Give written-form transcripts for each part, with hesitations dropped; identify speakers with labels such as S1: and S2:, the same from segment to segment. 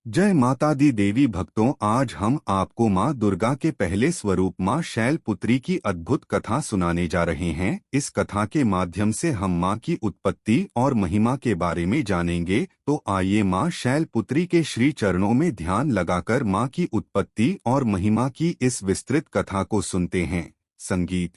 S1: जय माता दी देवी भक्तों, आज हम आपको माँ दुर्गा के पहले स्वरूप माँ शैलपुत्री की अद्भुत कथा सुनाने जा रहे हैं। इस कथा के माध्यम से हम माँ की उत्पत्ति और महिमा के बारे में जानेंगे। तो आइए माँ शैलपुत्री के श्री चरणों में ध्यान लगाकर माँ की उत्पत्ति और महिमा की इस विस्तृत कथा को सुनते हैं। संगीत।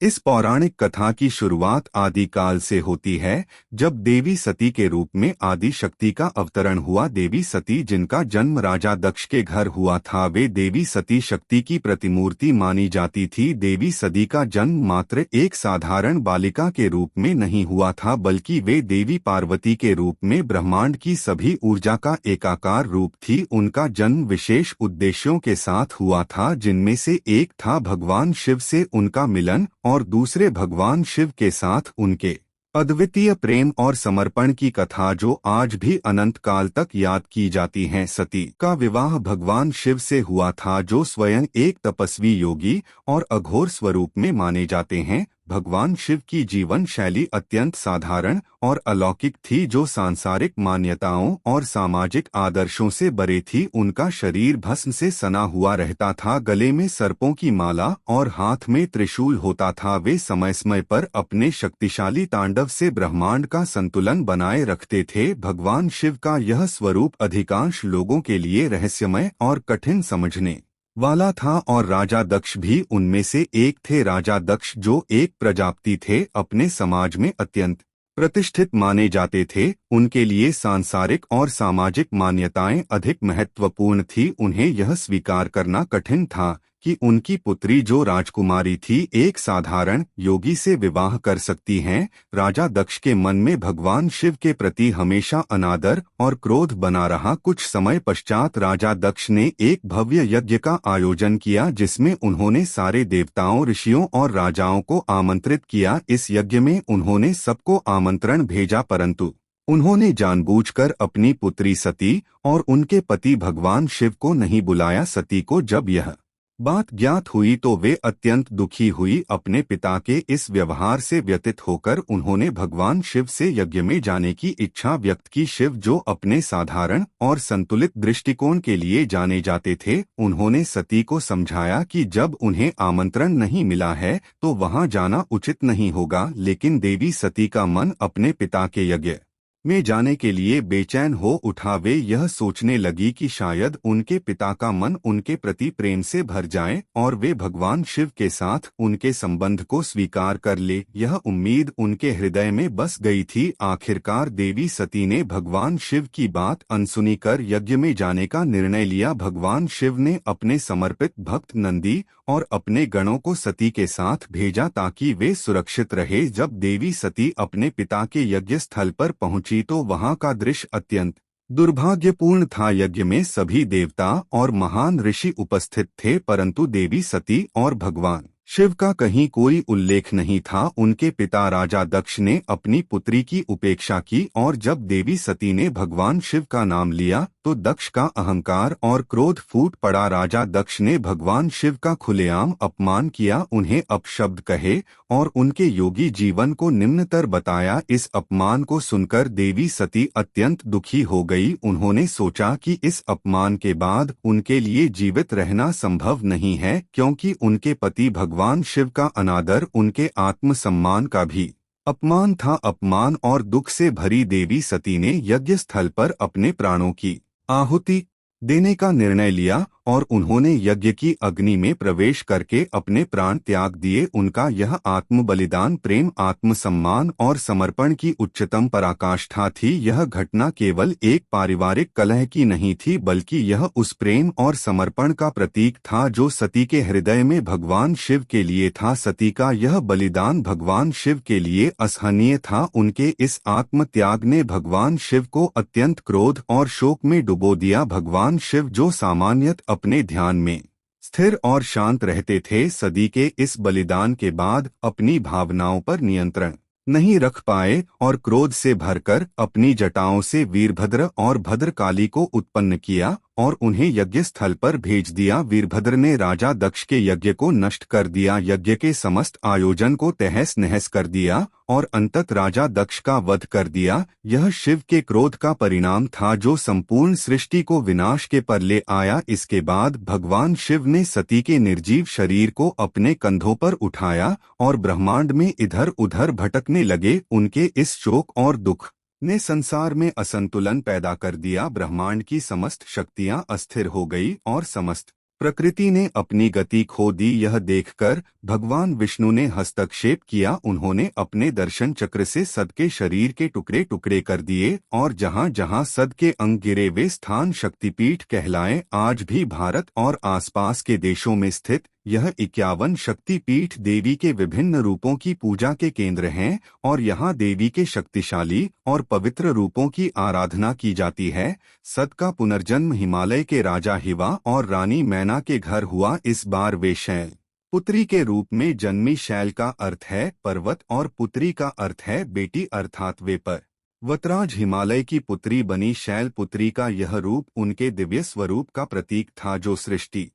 S1: इस पौराणिक कथा की शुरुआत आदिकाल से होती है, जब देवी सती के रूप में आदि शक्ति का अवतरण हुआ। देवी सती, जिनका जन्म राजा दक्ष के घर हुआ था, वे देवी सती शक्ति की प्रतिमूर्ति मानी जाती थी। देवी सती का जन्म मात्र एक साधारण बालिका के रूप में नहीं हुआ था, बल्कि वे देवी पार्वती के रूप में ब्रह्मांड की सभी ऊर्जा का एकाकार रूप थी। उनका जन्म विशेष उद्देश्यों के साथ हुआ था, जिनमें से एक था भगवान शिव से उनका मिलन और दूसरे भगवान शिव के साथ उनके अद्वितीय प्रेम और समर्पण की कथा, जो आज भी अनंत काल तक याद की जाती है। सती का विवाह भगवान शिव से हुआ था, जो स्वयं एक तपस्वी योगी और अघोर स्वरूप में माने जाते हैं। भगवान शिव की जीवन शैली अत्यंत साधारण और अलौकिक थी, जो सांसारिक मान्यताओं और सामाजिक आदर्शों से बरे थी। उनका शरीर भस्म से सना हुआ रहता था, गले में सर्पों की माला और हाथ में त्रिशूल होता था। वे समय समय पर अपने शक्तिशाली तांडव से ब्रह्मांड का संतुलन बनाए रखते थे। भगवान शिव का यह स्वरूप अधिकांश लोगों के लिए रहस्यमय और कठिन समझने वाला था, और राजा दक्ष भी उनमें से एक थे। राजा दक्ष, जो एक प्रजापति थे, अपने समाज में अत्यंत प्रतिष्ठित माने जाते थे। उनके लिए सांसारिक और सामाजिक मान्यताएं अधिक महत्वपूर्ण थी। उन्हें यह स्वीकार करना कठिन था कि उनकी पुत्री, जो राजकुमारी थी, एक साधारण योगी से विवाह कर सकती हैं। राजा दक्ष के मन में भगवान शिव के प्रति हमेशा अनादर और क्रोध बना रहा। कुछ समय पश्चात राजा दक्ष ने एक भव्य यज्ञ का आयोजन किया, जिसमें उन्होंने सारे देवताओं, ऋषियों और राजाओं को आमंत्रित किया। इस यज्ञ में उन्होंने सबको आमंत्रण भेजा, परंतु उन्होंने जानबूझकर अपनी पुत्री सती और उनके पति भगवान शिव को नहीं बुलाया। सती को जब यह बात ज्ञात हुई तो वे अत्यंत दुखी हुई। अपने पिता के इस व्यवहार से व्यथित होकर उन्होंने भगवान शिव से यज्ञ में जाने की इच्छा व्यक्त की। शिव, जो अपने साधारण और संतुलित दृष्टिकोण के लिए जाने जाते थे, उन्होंने सती को समझाया कि जब उन्हें आमंत्रण नहीं मिला है तो वहां जाना उचित नहीं होगा। लेकिन देवी सती का मन अपने पिता के यज्ञ में जाने के लिए बेचैन हो उठा। वे यह सोचने लगी कि शायद उनके पिता का मन उनके प्रति प्रेम से भर जाए और वे भगवान शिव के साथ उनके संबंध को स्वीकार कर ले। यह उम्मीद उनके हृदय में बस गई थी। आखिरकार देवी सती ने भगवान शिव की बात अनसुनी कर यज्ञ में जाने का निर्णय लिया। भगवान शिव ने अपने समर्पित भक्त नंदी और अपने गणों को सती के साथ भेजा, ताकि वे सुरक्षित रहे। जब देवी सती अपने पिता के यज्ञ स्थल पर पहुंची तो वहां का दृश्य अत्यंत दुर्भाग्यपूर्ण था। यज्ञ में सभी देवता और महान ऋषि उपस्थित थे, परंतु देवी सती और भगवान शिव का कहीं कोई उल्लेख नहीं था। उनके पिता राजा दक्ष ने अपनी पुत्री की उपेक्षा की, और जब देवी सती ने भगवान शिव का नाम लिया तो दक्ष का अहंकार और क्रोध फूट पड़ा। राजा दक्ष ने भगवान शिव का खुलेआम अपमान किया, उन्हें अपशब्द कहे और उनके योगी जीवन को निम्नतर बताया। इस अपमान को सुनकर देवी सती अत्यंत दुखी हो गई। उन्होंने सोचा कि इस अपमान के बाद उनके लिए जीवित रहना संभव नहीं है, क्योंकि उनके पति भगवान शिव का अनादर उनके आत्मसम्मान का भी अपमान था। अपमान और दुख से भरी देवी सती ने यज्ञ स्थल पर अपने प्राणों की आहुति देने का निर्णय लिया, और उन्होंने यज्ञ की अग्नि में प्रवेश करके अपने प्राण त्याग दिए। उनका यह आत्म बलिदान प्रेम, आत्मसम्मान और समर्पण की उच्चतम पराकाष्ठा थी। यह घटना केवल एक पारिवारिक कलह की नहीं थी, बल्कि यह उस प्रेम और समर्पण का प्रतीक था जो सती के हृदय में भगवान शिव के लिए था। सती का यह बलिदान भगवान शिव के लिए असहनीय था। उनके इस आत्म त्याग ने भगवान शिव को अत्यंत क्रोध और शोक में डुबो दिया। भगवान शिव, जो सामान्यतः अपने ध्यान में स्थिर और शांत रहते थे, सदी के इस बलिदान के बाद अपनी भावनाओं पर नियंत्रण नहीं रख पाए और क्रोध से भरकर अपनी जटाओं से वीरभद्र और भद्रकाली को उत्पन्न किया और उन्हें यज्ञ स्थल पर भेज दिया। वीरभद्र ने राजा दक्ष के यज्ञ को नष्ट कर दिया, यज्ञ के समस्त आयोजन को तहस नहस कर दिया और अंतत राजा दक्ष का वध कर दिया। यह शिव के क्रोध का परिणाम था जो संपूर्ण सृष्टि को विनाश के पर ले आया। इसके बाद भगवान शिव ने सती के निर्जीव शरीर को अपने कंधों पर उठाया और ब्रह्मांड में इधर उधर भटकने लगे। उनके इस शोक और दुख ने संसार में असंतुलन पैदा कर दिया। ब्रह्मांड की समस्त शक्तियां अस्थिर हो गई और समस्त प्रकृति ने अपनी गति खो दी। यह देखकर भगवान विष्णु ने हस्तक्षेप किया। उन्होंने अपने दर्शन चक्र से सद के शरीर के टुकड़े टुकड़े कर दिए और जहां जहां सद के अंग गिरे वे स्थान शक्तिपीठ कहलाए। आज भी भारत और आसपास के देशों में स्थित यह 51 शक्तिपीठ देवी के विभिन्न रूपों की पूजा के केंद्र हैं और यहाँ देवी के शक्तिशाली और पवित्र रूपों की आराधना की जाती है। सत का पुनर्जन्म हिमालय के राजा हिवा और रानी मैना के घर हुआ। इस बार वे शैल पुत्री के रूप में जन्मी। शैल का अर्थ है पर्वत और पुत्री का अर्थ है बेटी अर्थात वे पर वतराज हिमालय की पुत्री बनी। शैल पुत्री का यह रूप उनके दिव्य स्वरूप का प्रतीक था जो सृष्टि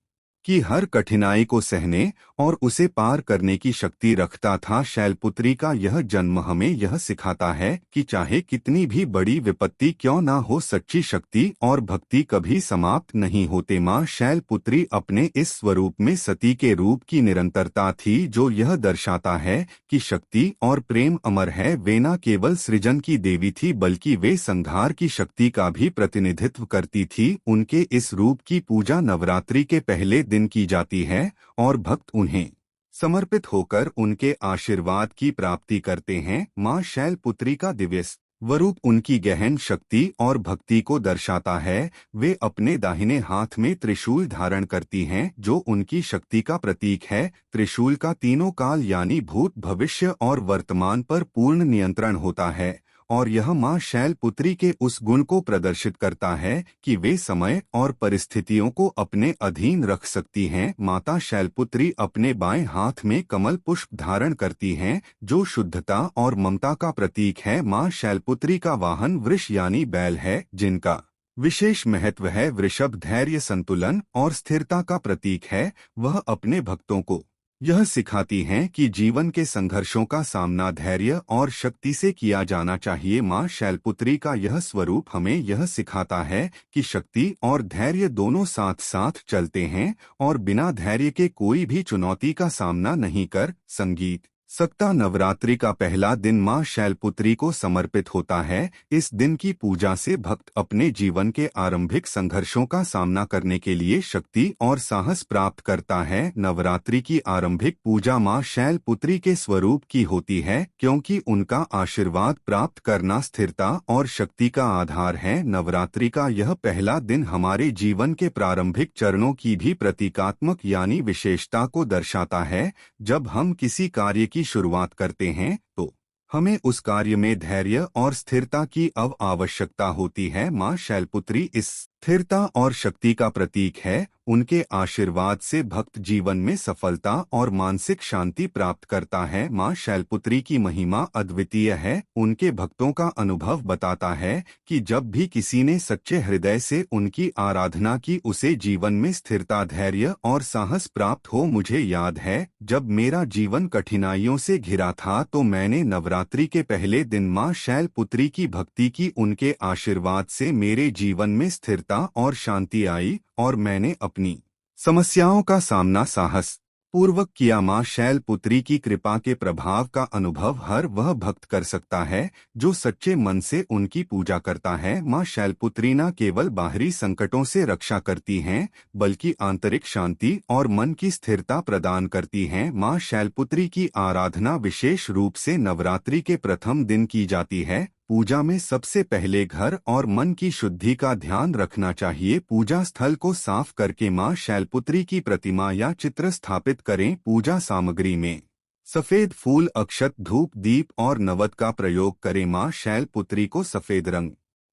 S1: की हर कठिनाई को सहने और उसे पार करने की शक्ति रखता था। शैलपुत्री का यह जन्म हमें यह सिखाता है कि चाहे कितनी भी बड़ी विपत्ति क्यों न हो, सच्ची शक्ति और भक्ति कभी समाप्त नहीं होते। माँ शैलपुत्री अपने इस स्वरूप में सती के रूप की निरंतरता थी जो यह दर्शाता है कि शक्ति और प्रेम अमर है। वे न केवल सृजन की देवी थी बल्कि वे संहार की शक्ति का भी प्रतिनिधित्व करती थी। उनके इस रूप की पूजा नवरात्रि के पहले दिन की जाती है और भक्त उन्हें समर्पित होकर उनके आशीर्वाद की प्राप्ति करते हैं। माँ शैलपुत्री का दिव्य स्वरूप उनकी गहन शक्ति और भक्ति को दर्शाता है। वे अपने दाहिने हाथ में त्रिशूल धारण करती हैं जो उनकी शक्ति का प्रतीक है। त्रिशूल का तीनों काल यानी भूत, भविष्य और वर्तमान पर पूर्ण नियंत्रण होता है और यह माँ शैलपुत्री के उस गुण को प्रदर्शित करता है कि वे समय और परिस्थितियों को अपने अधीन रख सकती हैं। माता शैलपुत्री अपने बाएं हाथ में कमल पुष्प धारण करती हैं जो शुद्धता और ममता का प्रतीक है। माँ शैलपुत्री का वाहन वृष यानी बैल है जिनका विशेष महत्व है। वृषभ धैर्य, संतुलन और स्थिरता का प्रतीक है। वह अपने भक्तों को यह सिखाती हैं कि जीवन के संघर्षों का सामना धैर्य और शक्ति से किया जाना चाहिए। माँ शैलपुत्री का यह स्वरूप हमें यह सिखाता है कि शक्ति और धैर्य दोनों साथ साथ चलते हैं और बिना धैर्य के कोई भी चुनौती का सामना नहीं कर संगीत सकता। नवरात्रि का पहला दिन माँ शैलपुत्री को समर्पित होता है। इस दिन की पूजा से भक्त अपने जीवन के आरंभिक संघर्षों का सामना करने के लिए शक्ति और साहस प्राप्त करता है। नवरात्रि की आरंभिक पूजा माँ शैलपुत्री के स्वरूप की होती है क्योंकि उनका आशीर्वाद प्राप्त करना स्थिरता और शक्ति का आधार है। नवरात्रि का यह पहला दिन हमारे जीवन के प्रारंभिक चरणों की भी प्रतीकात्मक यानी विशेषता को दर्शाता है। जब हम किसी कार्य की शुरुआत करते हैं तो हमें उस कार्य में धैर्य और स्थिरता की आवश्यकता होती है। माँ शैलपुत्री इस स्थिरता और शक्ति का प्रतीक है। उनके आशीर्वाद से भक्त जीवन में सफलता और मानसिक शांति प्राप्त करता है। माँ शैलपुत्री की महिमा अद्वितीय है। उनके भक्तों का अनुभव बताता है कि जब भी किसी ने सच्चे हृदय से उनकी आराधना की उसे जीवन में स्थिरता, धैर्य और साहस प्राप्त हो। मुझे याद है जब मेरा जीवन कठिनाइयों से घिरा था तो मैंने नवरात्रि के पहले दिन माँ शैलपुत्री की भक्ति की। उनके आशीर्वाद से मेरे जीवन में स्थिरता और शांति आई और मैंने अपनी समस्याओं का सामना साहस पूर्वक किया। माँ शैलपुत्री की कृपा के प्रभाव का अनुभव हर वह भक्त कर सकता है जो सच्चे मन से उनकी पूजा करता है। माँ शैलपुत्री न केवल बाहरी संकटों से रक्षा करती हैं बल्कि आंतरिक शांति और मन की स्थिरता प्रदान करती हैं। माँ शैलपुत्री की आराधना विशेष रूप से नवरात्रि के प्रथम दिन की जाती है। पूजा में सबसे पहले घर और मन की शुद्धि का ध्यान रखना चाहिए। पूजा स्थल को साफ करके माँ शैलपुत्री की प्रतिमा या चित्र स्थापित करें। पूजा सामग्री में सफेद फूल, अक्षत, धूप, दीप और नवद का प्रयोग करें। माँ शैलपुत्री को सफेद रंग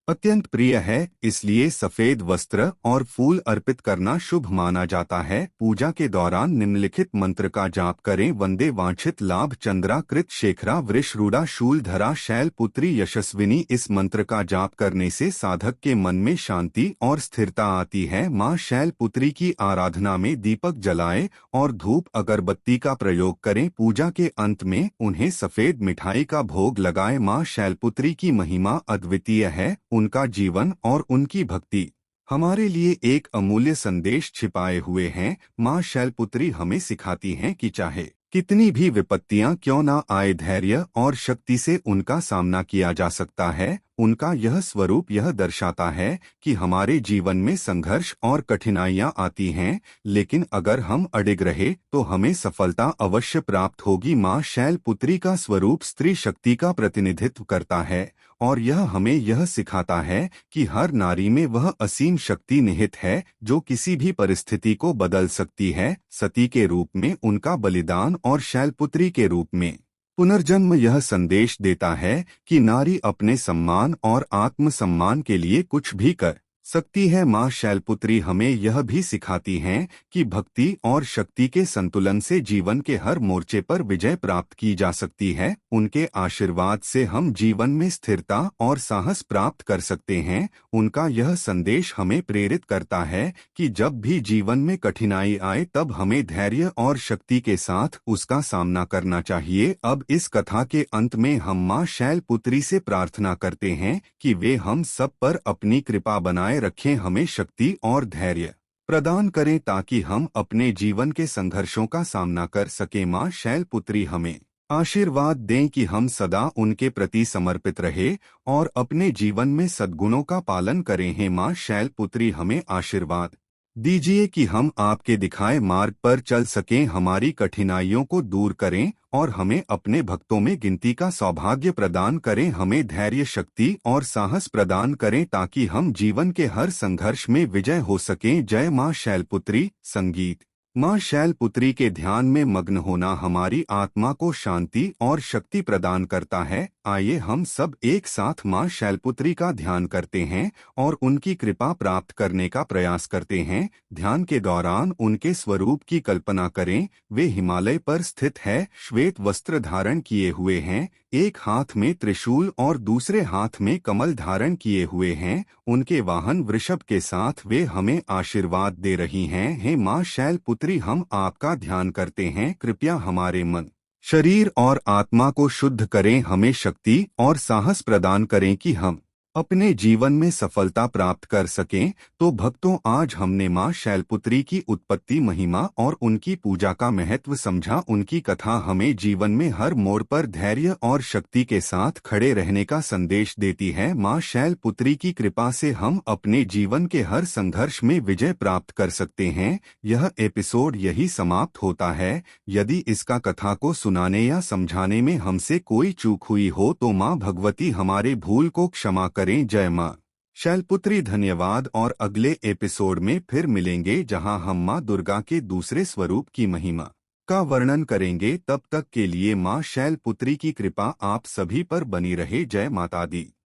S1: अत्यंत प्रिय है, इसलिए सफेद वस्त्र और फूल अर्पित करना शुभ माना जाता है। पूजा के दौरान निम्नलिखित मंत्र का जाप करें। वंदे वांछित लाभ चंद्रा कृत शेखरा वृषरूढ़ा शूलधरा शैलपुत्री यशस्विनी। इस मंत्र का जाप करने से साधक के मन में शांति और स्थिरता आती है। माँ शैलपुत्री की आराधना में दीपक जलाएं और धूप अगरबत्ती का प्रयोग करें। पूजा के अंत में उन्हें सफेद मिठाई का भोग लगाएं। माँ शैलपुत्री की महिमा अद्वितीय है। उनका जीवन और उनकी भक्ति हमारे लिए एक अमूल्य संदेश छिपाए हुए हैं। माँ शैलपुत्री हमें सिखाती हैं कि चाहे कितनी भी विपत्तियां क्यों ना आए, धैर्य और शक्ति से उनका सामना किया जा सकता है। उनका यह स्वरूप यह दर्शाता है कि हमारे जीवन में संघर्ष और कठिनाइयां आती हैं, लेकिन अगर हम अडिग रहे तो हमें सफलता अवश्य प्राप्त होगी। माँ शैलपुत्री का स्वरूप स्त्री शक्ति का प्रतिनिधित्व करता है और यह हमें यह सिखाता है कि हर नारी में वह असीम शक्ति निहित है जो किसी भी परिस्थिति को बदल सकती है। सती के रूप में उनका बलिदान और शैलपुत्री के रूप में पुनर्जन्म यह संदेश देता है कि नारी अपने सम्मान और आत्मसम्मान के लिए कुछ भी कर सकती है। माँ शैलपुत्री हमें यह भी सिखाती हैं कि भक्ति और शक्ति के संतुलन से जीवन के हर मोर्चे पर विजय प्राप्त की जा सकती है। उनके आशीर्वाद से हम जीवन में स्थिरता और साहस प्राप्त कर सकते हैं। उनका यह संदेश हमें प्रेरित करता है कि जब भी जीवन में कठिनाई आए तब हमें धैर्य और शक्ति के साथ उसका सामना करना चाहिए। अब इस कथा के अंत में हम माँ शैलपुत्री से प्रार्थना करते हैं कि वे हम सब पर अपनी कृपा बनाए रखें, हमें शक्ति और धैर्य प्रदान करें ताकि हम अपने जीवन के संघर्षों का सामना कर सकें। माँ शैलपुत्री हमें आशीर्वाद दें कि हम सदा उनके प्रति समर्पित रहे और अपने जीवन में सद्गुणों का पालन करें। हे माँ शैलपुत्री हमें आशीर्वाद दीजिए कि हम आपके दिखाए मार्ग पर चल सकें, हमारी कठिनाइयों को दूर करें और हमें अपने भक्तों में गिनती का सौभाग्य प्रदान करें। हमें धैर्य शक्ति और साहस प्रदान करें ताकि हम जीवन के हर संघर्ष में विजय हो सकें। जय माँ शैलपुत्री। संगीत। माँ शैलपुत्री के ध्यान में मग्न होना हमारी आत्मा को शांति और शक्ति प्रदान करता है। आइए हम सब एक साथ माँ शैलपुत्री का ध्यान करते हैं और उनकी कृपा प्राप्त करने का प्रयास करते हैं। ध्यान के दौरान उनके स्वरूप की कल्पना करें। वे हिमालय पर स्थित है, श्वेत वस्त्र धारण किए हुए हैं, एक हाथ में त्रिशूल और दूसरे हाथ में कमल धारण किए हुए हैं। उनके वाहन वृषभ के साथ वे हमें आशीर्वाद दे रही हैं। हे माँ शैलपुत्री, हम आपका ध्यान करते हैं। कृपया हमारे मन, शरीर और आत्मा को शुद्ध करें, हमें शक्ति और साहस प्रदान करें कि हम अपने जीवन में सफलता प्राप्त कर सकें। तो भक्तों, आज हमने माँ शैलपुत्री की उत्पत्ति, महिमा और उनकी पूजा का महत्व समझा। उनकी कथा हमें जीवन में हर मोड़ पर धैर्य और शक्ति के साथ खड़े रहने का संदेश देती है। माँ शैलपुत्री की कृपा से हम अपने जीवन के हर संघर्ष में विजय प्राप्त कर सकते हैं। यह एपिसोड यही समाप्त होता है। यदि इसका कथा को सुनाने या समझाने में हमसे कोई चूक हुई हो तो माँ भगवती हमारे भूल को क्षमा करें। जय माँ शैलपुत्री। धन्यवाद और अगले एपिसोड में फिर मिलेंगे जहां हम माँ दुर्गा के दूसरे स्वरूप की महिमा का वर्णन करेंगे। तब तक के लिए माँ शैलपुत्री की कृपा आप सभी पर बनी रहे। जय माता दी।